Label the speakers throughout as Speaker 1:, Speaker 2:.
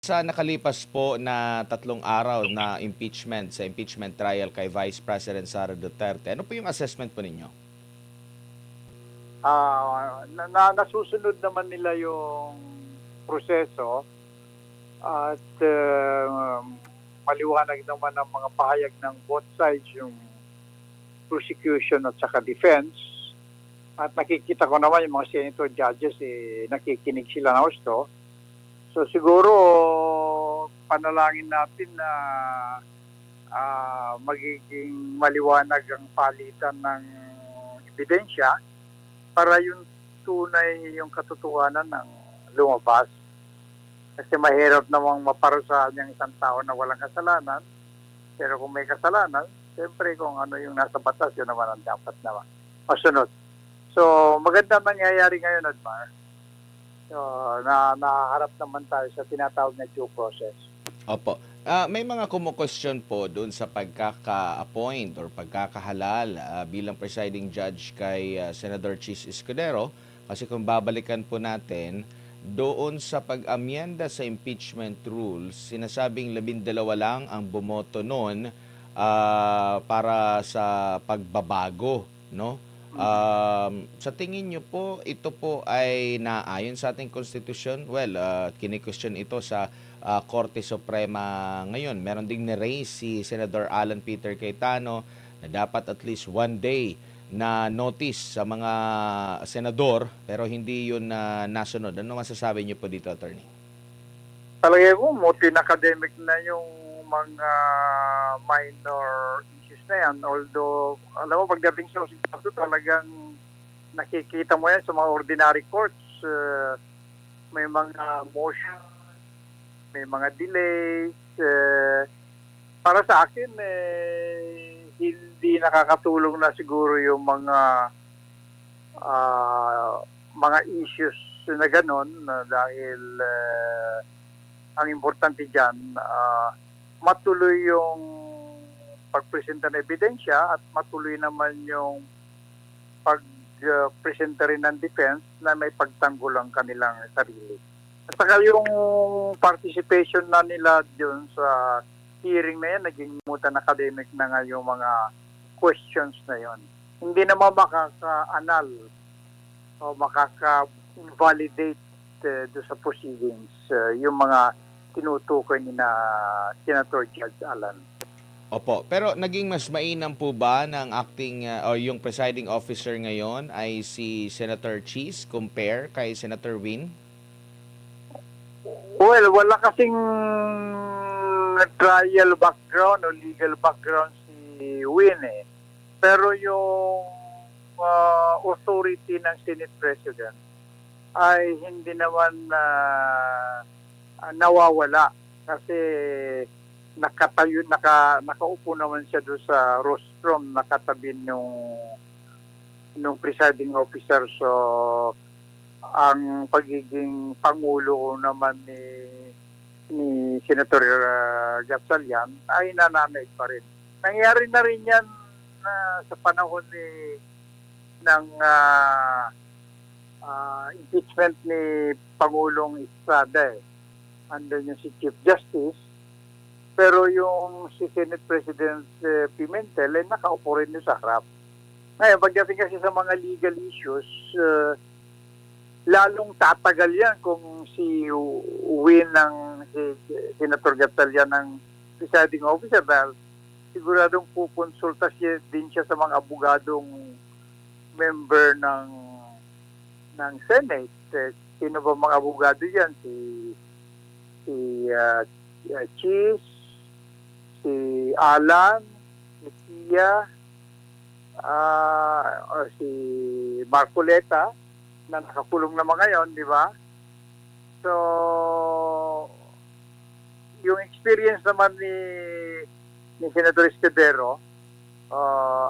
Speaker 1: Sa nakalipas po na 3 araw na impeachment trial kay Vice President Sara Duterte, ano po yung assessment po ninyo?
Speaker 2: Nasusunod naman nila yung proseso at maliwanag naman ang mga pahayag ng both sides, yung prosecution at saka defense. At nakikita ko naman yung mga senator judges, nakikinig sila ng gusto. So siguro panalangin natin na magiging maliwanag ang palitan ng ebidensya para yung tunay yung katotohanan ng lumabas. Kasi mahirap namang maparusahan yung isang tao na walang kasalanan. Pero kung may kasalanan, siyempre kung ano yung nasa batas, yun naman ang dapat na masunod. So maganda nangyayari ngayon, Admar. So, naharap naman tayo sa tinatawag na due process.
Speaker 1: Opo. May mga kumo-question po doon sa pagkaka-appoint or pagkakahalal bilang presiding judge kay Senator Chis Escudero. Kasi kung babalikan po natin, doon sa pag-amyenda sa impeachment rules, sinasabing 12 lang ang bumoto noon para sa pagbabago, no? Sa tingin niyo po, ito po ay naayon sa ating konstitusyon? Well, kini-question ito sa Korte Suprema ngayon. Meron ding ni-raise si Senator Alan Peter Cayetano na dapat at least 1 day na notice sa mga senador pero hindi yun na nasunod. Ano masasabi niyo po dito, Attorney?
Speaker 2: Palagay ko, multi-academic na yung mga minor issues na yan. Although, alam mo, pagdating sa ositato, talagang nakikita mo yan sa mga ordinary courts. May mga motion, may mga delays. Para sa akin, hindi nakakatulong na siguro yung mga issues na gano'n dahil ang importante dyan, matuloy yung pagpresenta ng ebidensya at matuloy naman yung pagpresenta rin ng defense na may pagtanggol ang kanilang sarili. At saka yung participation na nila dun sa hearing na yan, naging multi-academic na nga yung mga questions na yon. Hindi naman makaka-anal o makaka-validate doon sa proceedings yung mga tinutukoy ni na Senator Judge Alan.
Speaker 1: Opo, pero naging mas mainam po ba ng acting o yung presiding officer ngayon ay si Senator Chis compare kay Senator Win?
Speaker 2: Well, wala kasing trial background o legal background si Win Pero yung authority ng Senate President ay hindi naman nawawala kasi nakaupo naman siya doon sa rostrum nakatabi nung presiding officer. So ang pagiging pangulo naman ni Senator Gatchalian ay nananaig pa rin. Nangyari na rin yan sa panahon ng impeachment ni Pangulong Estrada. Andun yung si Chief Justice. Pero yung si Senate President Pimentel ay nakaupo rin sa harap. Ngayon, pagdating kasi sa mga legal issues, lalong tatagal yan kung si Win ng si Senator Gatchalian ng presiding officer dahil siguradong pukonsulta din siya sa mga abogadong member ng Senate. Sino ba mga abogado yan? Si Chis, si Alan, si Tia, o si Marcoleta na nakakulong naman ngayon, di ba? So, yung experience naman ni Senator Escudero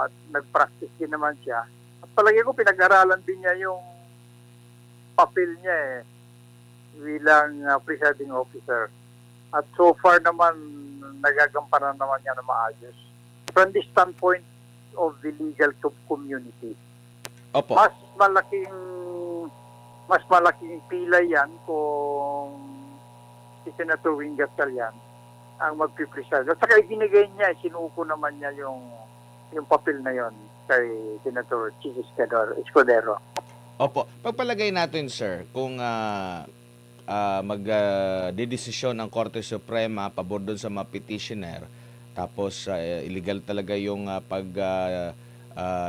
Speaker 2: at nag-practice din naman siya. At palagi ko pinag-aralan din niya yung papel niya bilang presiding officer. At so far naman nagagampanan naman niya na maayos. From the standpoint of the legal community.
Speaker 1: Opo.
Speaker 2: Mas malaking pila yan kung si Senator Wing Gatchalian ang magpipreside. At saka ibinigay niya, sinuko naman niya yung papel na yon kay Senator Chis Escudero.
Speaker 1: Opo. Pagpalagay natin, sir, kung magdedesisyon ng Korte Suprema pabor doon sa mga petitioner, tapos illegal talaga yung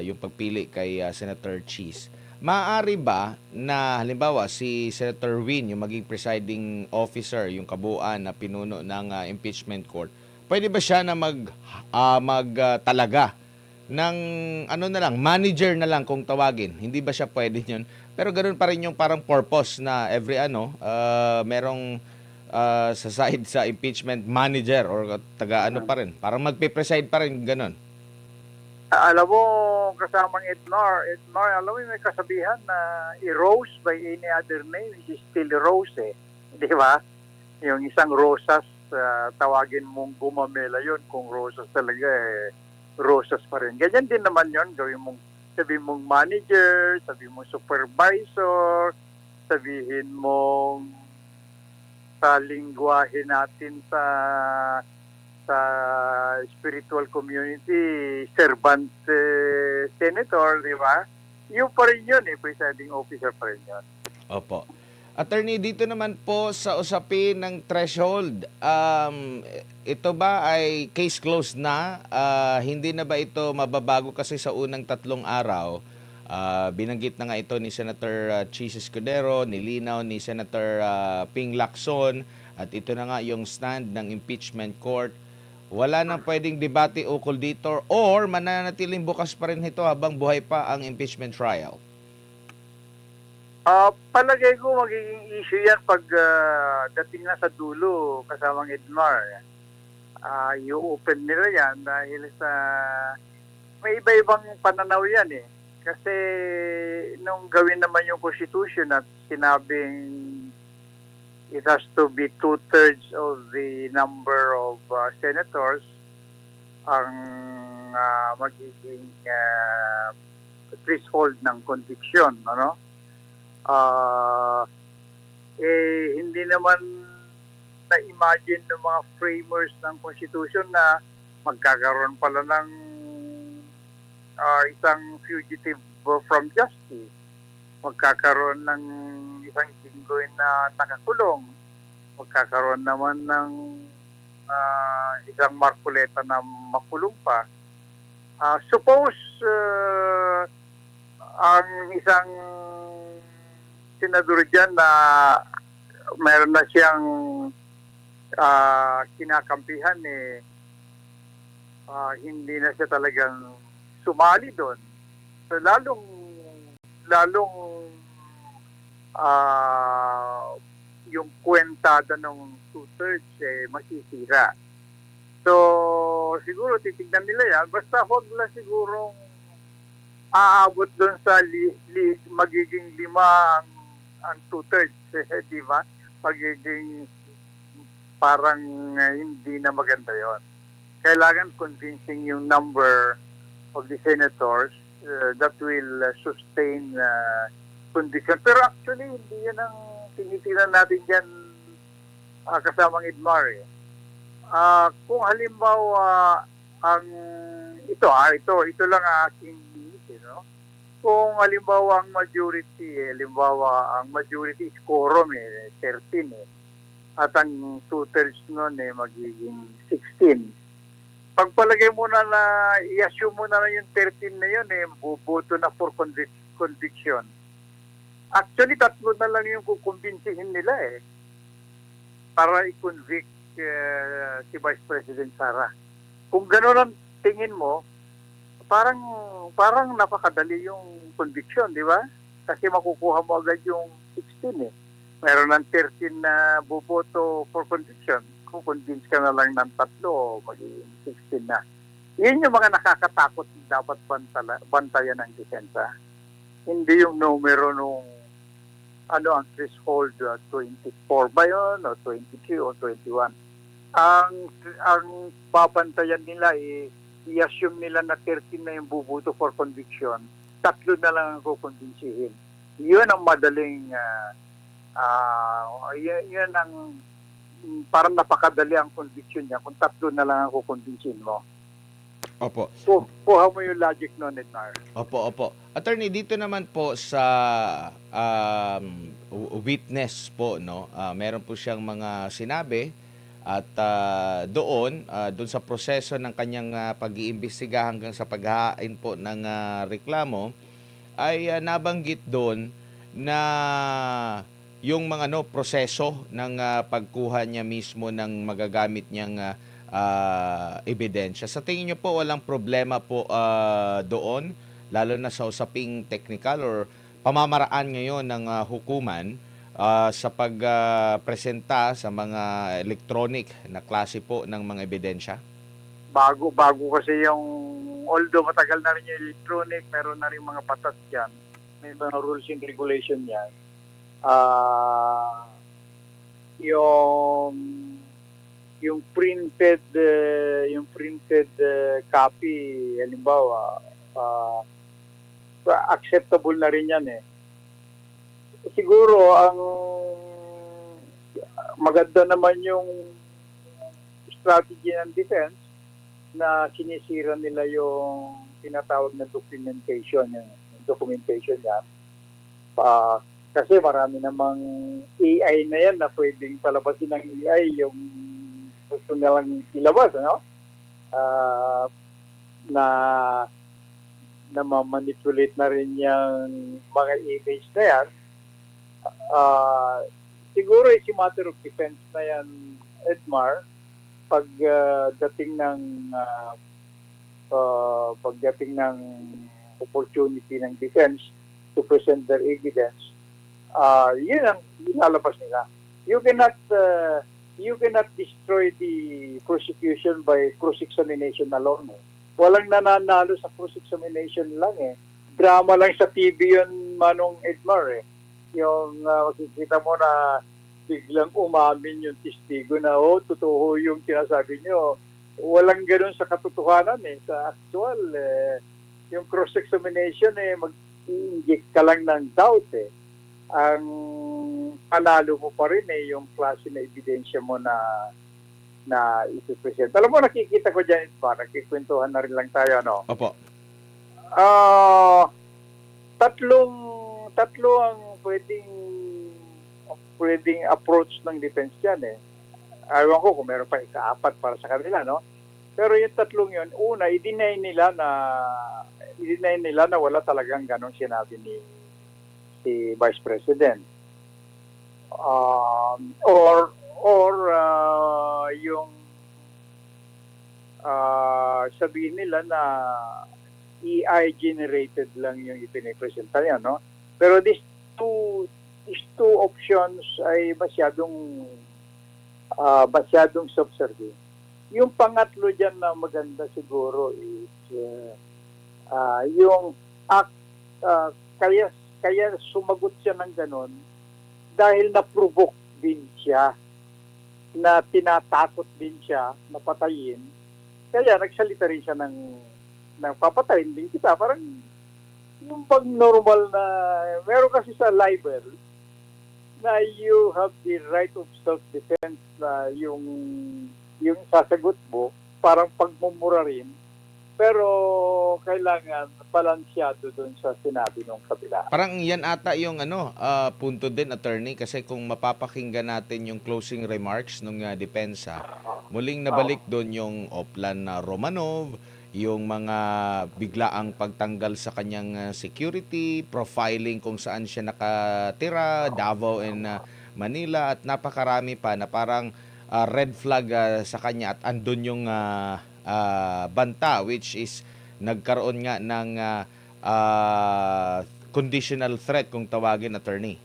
Speaker 1: yung pagpili kay Senator Chis. Maaari ba na halimbawa si Senator Win yung maging presiding officer, yung kabuuan na pinuno ng impeachment court, pwede ba siya na magtalaga ng ano na lang, manager na lang kung tawagin? Hindi ba siya pwede yun? Pero ganoon pa rin yung parang purpose na every merong sa side sa impeachment manager or taga-ano pa rin. Parang magpe-preside pa rin, ganoon.
Speaker 2: Alam mo, kasamang Edmar, alam mo may kasabihan na i-rose by any other name is still rose eh. Di ba? Yung isang rosas, tawagin mong gumamela yun. Kung rosas talaga rosas pa rin. Ganyan din naman yun. Sabihin mong manager, sabihin mong supervisor, sabihin mong sa lingwahe natin sa spiritual community, servant senator, di ba? Yung pa rin yun presiding officer pa rin yun.
Speaker 1: Opo. Attorney, dito naman po sa usapin ng threshold, ito ba ay case closed na? Hindi na ba ito mababago kasi sa unang 3 araw? Binanggit na nga ito ni Senator Chis Escudero, nilinaw ni Senator Ping Lacson, at ito na nga yung stand ng impeachment court. Wala nang pwedeng debate ukol dito or mananatiling bukas pa rin ito habang buhay pa ang impeachment trial?
Speaker 2: Palagay ko magiging issue yan pag dating na sa dulo kasamang Edmar. I-open nila yan dahil sa may iba-ibang pananaw yan eh. Kasi nung gawin naman yung Constitution at sinabing it has to be 2/3 of the number of senators ang magiging threshold ng conviction, ano? Hindi naman na-imagine ng mga framers ng Constitution na magkakaroon pala ng isang fugitive from justice. Magkakaroon ng isang jinggoy na nakakulong. Magkakaroon naman ng isang markuleta na makulong pa. Suppose ang isang senador dyan na meron na siyang kinakampihan hindi na siya talagang sumali doon. So lalong yung kwentada ng 2/3 masisira. So siguro titignan nila yan. Basta huwag lang sigurong aabot doon sa magiging 5 ang 2/3, di ba? Magiging parang hindi na maganda yon. Kailangan convincing yung number of the senators that will sustain conviction. Pero actually, hindi yan ang tinitinan natin dyan kasamang Edmar. Kung halimbawa ito lang ang aking no? Kung halimbawa ang majority, ang majority is quorum 13 at ang 2/3 nun magiging 16. Pagpalagay mo na i-assume mo na yung 13 na yun buboto na for conviction. Actually, 3 na lang yung kukumbinsihin nila para i-convict si Vice President Sara. Kung gano'n ang tingin mo, parang napakadali yung conviction, di ba? Kasi makukuha mo agad yung 16 Meron ng 13 na buboto for conviction. Kung convince ka na lang ng 3, magiging 16 na. Yun yung mga nakakatakot dapat bantayan ng desensa. Hindi yung numero nung ang threshold 24 ba yun o 22 o 21. Ang babantayan nila i-assume nila na 13 na yung bubuto for conviction. 3 na lang ang kukonvinsihin. Yun ang madaling yun ang parang napakadali ang conviction niya kung tatlo na lang ang kukonvinsin mo.
Speaker 1: Opo.
Speaker 2: Kuha mo yung logic nun, Edmar.
Speaker 1: Opo. Attorney, dito naman po sa witness po, no, meron po siyang mga sinabi at doon sa proseso ng kanyang pag-iimbestiga hanggang sa paghahain po ng reklamo, ay nabanggit doon na yung mga proseso ng pagkuha niya mismo ng magagamit niyang ebidensya. Sa tingin niyo po walang problema po doon, lalo na sa usaping technical or pamamaraan ngayon ng hukuman sa pagpresenta sa mga electronic na klase po ng mga ebidensya?
Speaker 2: Bago kasi yung, although matagal na rin yung electronic, meron na rin mga batas yan. May mga rules and regulation yan. Yung printed copy, halimbawa, acceptable na rin yan eh. Siguro ang maganda naman yung strategy ng defense na sinisira nila yung tinatawag na documentation yan. Kasi marami namang AI na yan na pwedeng palabasin ng AI yung gusto nilang ilabas, ano? Na ma-manipulate na rin yung mga image na yan. Siguro it's a matter of defense na yan, Edmar, pagdating ng opportunity ng defense to present their evidence, yun ang ilalabas nila. You cannot destroy the prosecution by cross-examination alone. Walang nananalo sa cross-examination lang eh. Drama lang sa TV yun, Manong Edmar eh. Yung makikita mo na biglang umamin yung testigo na, totoo yung sinasabi nyo. Walang ganun sa katotohanan eh. Sa actual, yung cross-examination mag-inject ka lang ng doubt eh. Ang panalo mo pa rin yung klase na ebidensya mo na ipipresent. Alam mo, nakikita ko dyan, nakikwentuhan na rin lang tayo, no?
Speaker 1: Opo.
Speaker 2: Tatlo ang pwedeng approach ng defense dyan eh. Ayaw ko kung meron pa ika-apat para sa kanila, no? Pero yung tatlong yun, una, i-deny nila na wala talagang ganong sinabi ni Vice President. Yung sabihin nila na AI generated lang yung ipinipresenta niya, no? Pero these two options ay masyadong subserving. Yung pangatlo dyan na maganda siguro is yung kaya sumagot siya ng ganon dahil na-provoke din siya, na tinatakot din siya na patayin. Kaya nagsalita rin siya ng papatayin din kita. Parang yung pag normal na, meron kasi sa libel na you have the right of self-defense na yung sasagot mo, parang pagmumura rin. Pero kailangan balansyado doon sa sinabi ng kabila.
Speaker 1: Parang yan ata yung punto din, attorney, kasi kung mapapakinggan natin yung closing remarks ng depensa, muling nabalik doon yung Oplan na Romanov, yung mga biglaang pagtanggal sa kanyang security, profiling kung saan siya nakatira, Davao and Manila, at napakarami pa na parang red flag sa kanya, at andun yung banta, which is nagkaroon nga ng conditional threat kung tawagin, attorney.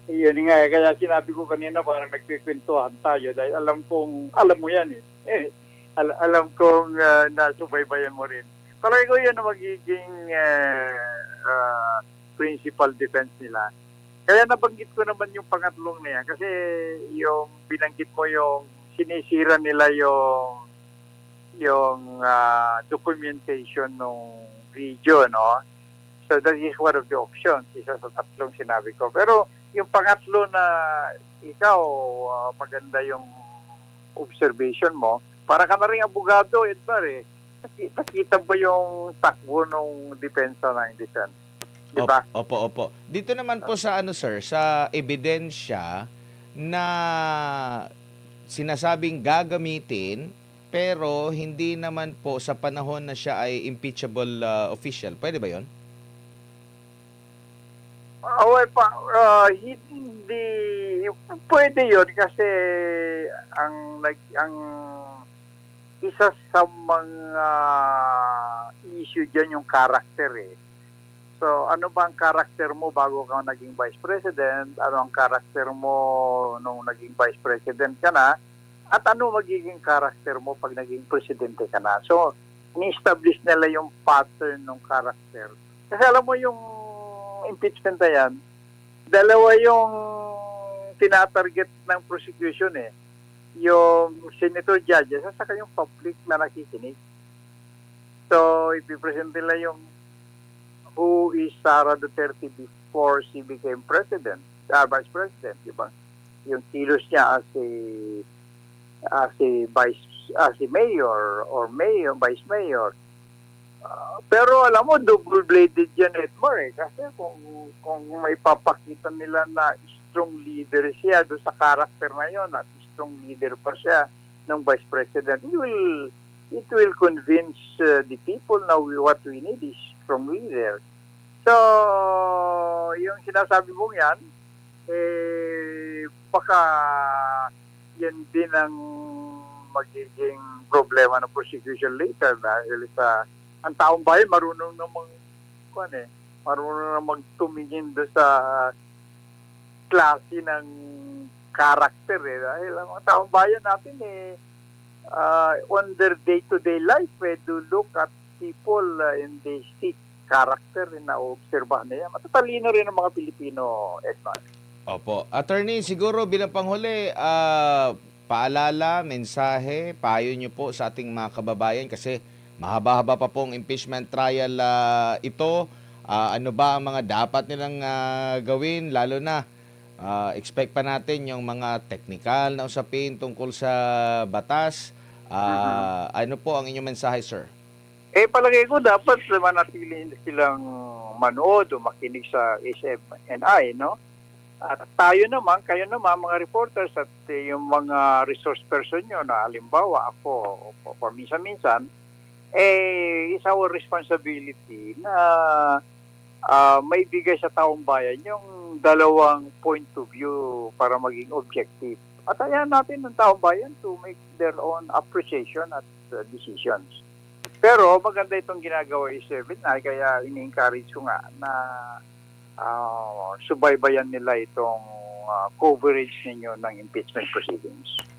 Speaker 2: Iyon nga, kaya sinabi ko kanina parang nagkikwentuhan tayo dahil alam mo yan eh. Alam kong nasubaybayan mo rin. Palagi ko yun ang magiging principal defense nila. Kaya nabanggit ko naman yung pangatlong na yan kasi yung binanggit mo yung sinisira nila yung documentation ng video, no? So that is one of the options, isa sa tatlong sinabi ko. Pero yung pangatlo na ikaw, maganda yung observation mo. Para ka na rin abogado, Edgar eh. Nakita ba yung takbo ng depensa ng defense? Di ba?
Speaker 1: Opo. Dito naman po sa ano sir, sa ebidensya na sinasabing gagamitin pero hindi naman po sa panahon na siya ay impeachable official. Pwede ba 'yon?
Speaker 2: Hindi pwede 'yon kasi ang isa sa mga issue diyan yung character eh. So, ano ba ang character mo bago ka naging vice president? Ano ang character mo nung naging vice president ka na? At ano magiging character mo pag naging presidente ka na? So, ni-establish nila yung pattern ng character. Kasi alam mo yung impeachment na yan, dalawa yung tinatarget ng prosecution eh. Yung senator judges at saka yung public na nakikinig. So, ipipresent nila yung who is Sara Duterte before she became president, vice president, di ba? Yung kilos niya as a mayor or vice mayor. Pero alam mo, double-bladed yan, Edmar eh. Kasi kung may papakita nila na strong leader siya doon sa character na yun at strong leader pa siya ng vice president, it will convince the people na what we need is strong leader. So, yung sinasabi mong yan, baka yan din ang magiging problema ng prosecution later dahil sa ang taong bayan marunong namang tumingin doon sa klase ng character eh. Dahil ang mga taong bayan natin on their day-to-day life, do look at people and they see character na obserbahan nila. Matatalino rin ang mga Pilipino, Edmond.
Speaker 1: Opo. Attorney, siguro bilang panghuli, paalala, mensahe, payo nyo po sa ating mga kababayan kasi mahaba-haba pa pong impeachment trial ito. Ano ba ang mga dapat nilang gawin? Lalo na, expect pa natin yung mga technical na usapin tungkol sa batas. Ano po ang inyong mensahe, sir?
Speaker 2: Palagay ko dapat manatili silang manood o makinig sa SMNI, no? At tayo naman, kayo naman, mga reporters at yung mga resource person nyo na halimbawa ako o paminsan-minsan, it's our responsibility na may bigay sa taong bayan yung dalawang point of view para maging objective. At ayan natin ng taong bayan to make their own appreciation at decisions. Pero maganda itong ginagawa i-7 na kaya ini-encourage ko nga na subaybayan nila itong coverage ninyo ng impeachment proceedings.